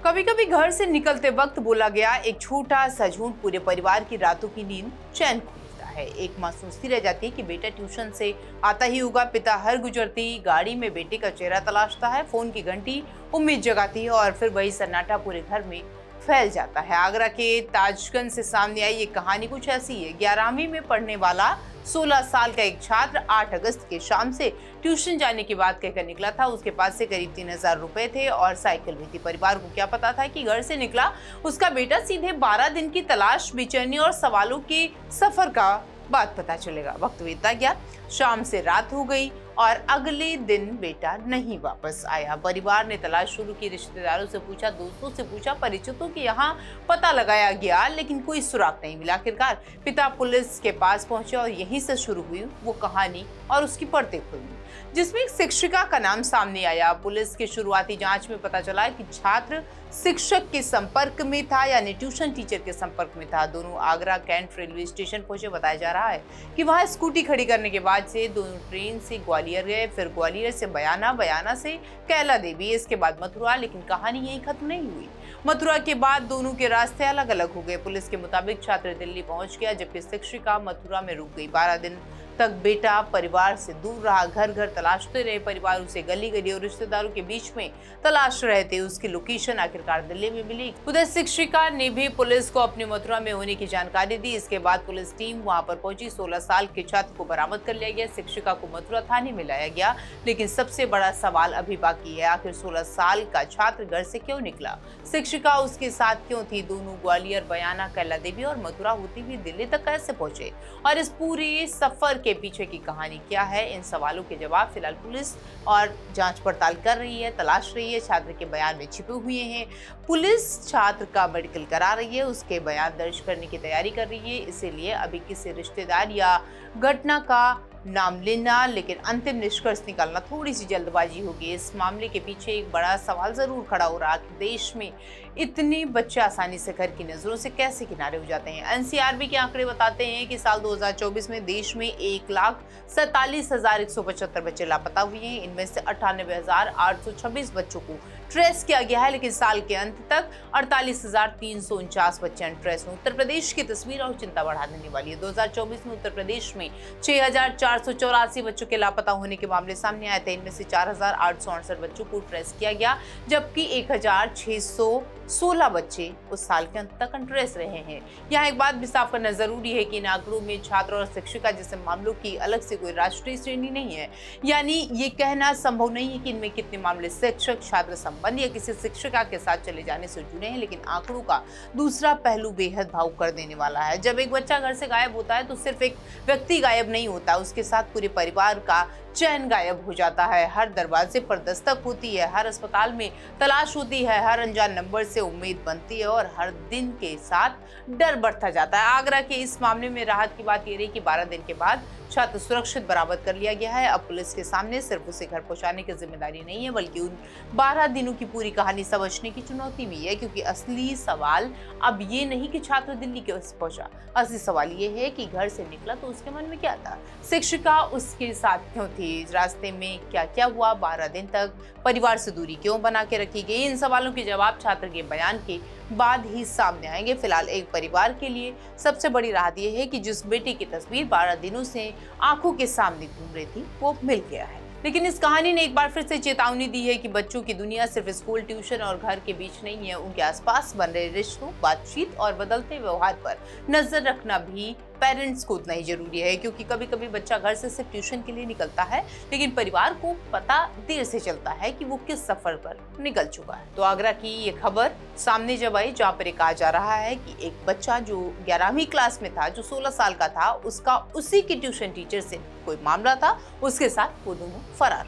कभी कभी घर से निकलते वक्त बोला गया एक छोटा सा झूठ पूरे परिवार की रातों की नींद चैन खो देता है। एक माँ सोचती रह जाती है कि बेटा ट्यूशन से आता ही होगा। पिता हर गुजरती गाड़ी में बेटे का चेहरा तलाशता है। फोन की घंटी उम्मीद जगाती है और फिर वही सन्नाटा पूरे घर में फैल जाता है। आगरा के ताजगंज से सामने आई ये कहानी कुछ ऐसी है। 11वीं में पढ़ने वाला 16 साल का एक छात्र 8 अगस्त की शाम से ट्यूशन जाने की बात कहकर निकला था। उसके पास से करीब 3000 रुपए थे और साइकिल भी थी। परिवार को क्या पता था कि घर से निकला उसका बेटा सीधे 12 दिन की तलाश, बेचैनी और सवालों के सफर का बात पता चलेगा। वक्त बीतता गया, शाम से रात हो गई और अगले दिन बेटा नहीं वापस आया। परिवार ने तलाश शुरू की, रिश्तेदारों से पूछा, दोस्तों से पूछा, परिचितों के यहाँ पता लगाया गया, लेकिन कोई सुराग नहीं मिला। आखिरकार पिता पुलिस के पास पहुंचे और यहीं से शुरू हुई वो कहानी और उसकी परतें खुली, जिसमें एक शिक्षिका का नाम सामने आया। पुलिस की शुरुआती जांच में पता चला कि छात्र शिक्षक के संपर्क में था, यानी ट्यूशन टीचर के संपर्क में था। दोनों आगरा कैंट रेलवे स्टेशन पहुंचे। बताया जा रहा है कि वहां स्कूटी खड़ी करने के बाद से दोनों ट्रेन से ग्वालियर गए, फिर ग्वालियर से बयाना, बयाना से कैला देवी, इसके बाद मथुरा। लेकिन कहानी यही खत्म नहीं हुई। मथुरा के बाद दोनों के रास्ते अलग अलग हो गए। पुलिस के मुताबिक छात्र दिल्ली पहुंच गया, जबकि शिक्षिका मथुरा में रुक गई। 12 दिन तक बेटा परिवार से दूर रहा। घर घर तलाशते रहे, परिवार उसे गली गली और रिश्तेदारों के बीच में तलाश रहे थे। उसकी लोकेशन आखिरकार दिल्ली में मिली। उधर शिक्षिका ने भी पुलिस को अपनी मथुरा में होने की जानकारी दी। इसके बाद पुलिस टीम वहां पर पहुंची। 16 साल के छात्र को बरामद कर लिया गया। शिक्षिका को मथुरा थाने में लाया गया। लेकिन सबसे बड़ा सवाल अभी बाकी है, आखिर 16 साल का छात्र घर से क्यों निकला? शिक्षिका उसके साथ क्यों थी? दोनों ग्वालियर, बयाना, कैला देवी और मथुरा होती हुई दिल्ली तक कैसे पहुंचे? और इस पूरे सफर के पीछे की कहानी क्या है? इन सवालों के जवाब फिलहाल पुलिस और जांच पड़ताल कर रही है, तलाश रही है। छात्र के बयान में छिपे हुए हैं। पुलिस छात्र का मेडिकल करा रही है, उसके बयान दर्ज करने की तैयारी कर रही है। इसीलिए अभी किसी रिश्तेदार या घटना का नाम लेना, लेकिन अंतिम निष्कर्ष निकालना थोड़ी सी जल्दबाजी होगी। इस मामले के पीछे एक बड़ा सवाल जरूर खड़ा हो रहा है कि देश में इतने बच्चे आसानी से घर की नजरों से कैसे किनारे हो जाते हैं। एनसीआरबी के आंकड़े बताते हैं कि साल 2024 में देश में 1,47,175 बच्चे लापता हुए हैं। इनमें से 98,826 बच्चों को ट्रेस किया गया है, लेकिन साल के अंत तक 48,349 बच्चे अनट्रेस हुए। उत्तर प्रदेश की तस्वीर और चिंता बढ़ा देने वाली है। 2024 में उत्तर प्रदेश में 6,484 बच्चों के लापता होने के मामले सामने आए थे। इनमें से 4,868 बच्चों को ट्रेस किया गया, जबकि 1,616 बच्चे उस साल के अंत तक अनट्रेस रहे हैं। यहाँ एक बात भी साफ करना जरूरी है कि इन आंकड़ों में छात्र और शिक्षिका जैसे मामलों की अलग से कोई राष्ट्रीय श्रेणी नहीं है। यानी ये कहना संभव नहीं है कि इनमें कितने मामले शिक्षक छात्र संबंध या किसी शिक्षिका के साथ चले जाने से जुड़े हैं। लेकिन आंकड़ों का दूसरा पहलू बेहद भावुक कर देने वाला है। जब एक बच्चा घर से गायब होता है तो सिर्फ एक व्यक्ति गायब नहीं होता, उसके साथ पूरे परिवार का चैन गायब हो जाता है। हर दरवाजे पर दस्तक होती है, हर अस्पताल में तलाश होती है, हर अनजान नंबर से उम्मीद बनती है और हर दिन के साथ डर बढ़ता जाता है। आगरा के इस मामले में राहत की बात ये रही कि 12 दिन के बाद छात्र सुरक्षित बरामद कर लिया गया है। अब पुलिस के सामने सिर्फ उसे घर पहुंचाने की जिम्मेदारी नहीं है, बल्कि उन 12 दिनों की पूरी कहानी समझने की चुनौती भी है। क्योंकि असली सवाल अब ये नहीं कि छात्र दिल्ली क्यों पहुंचा, असली सवाल ये है कि घर से निकला तो उसके मन में क्या था, शिक्षिका उसके साथ क्यों थी, रास्ते में क्या क्या हुआ, 12 दिन तक परिवार से दूरी क्यों बना के रखी गई। इन सवालों के जवाब छात्र के बयान के बाद ही सामने आएंगे। फिलहाल एक परिवार के लिए सबसे बड़ी राहत यह है कि जिस बेटे की तस्वीर 12 दिनों से आंखों के सामने घूम रही थी वो मिल गया है। लेकिन इस कहानी ने एक बार फिर से चेतावनी दी है कि बच्चों की दुनिया सिर्फ स्कूल, ट्यूशन और घर के बीच नहीं है। उनके आसपास बन रहे रिश्तों, बातचीत और बदलते व्यवहार पर नजर रखना भी पेरेंट्स को उतना ही जरूरी है। क्योंकि कभी कभी बच्चा घर से सिर्फ ट्यूशन के लिए निकलता है, लेकिन परिवार को पता देर से चलता है कि वो किस सफर पर निकल चुका है। तो आगरा की ये खबर सामने जब आई, जहाँ पर कहा जा रहा है कि एक बच्चा जो 11वीं क्लास में था, जो 16 साल का था, उसका उसी के ट्यूशन टीचर से कोई मामला था, उसके साथ वो दोनों फरार।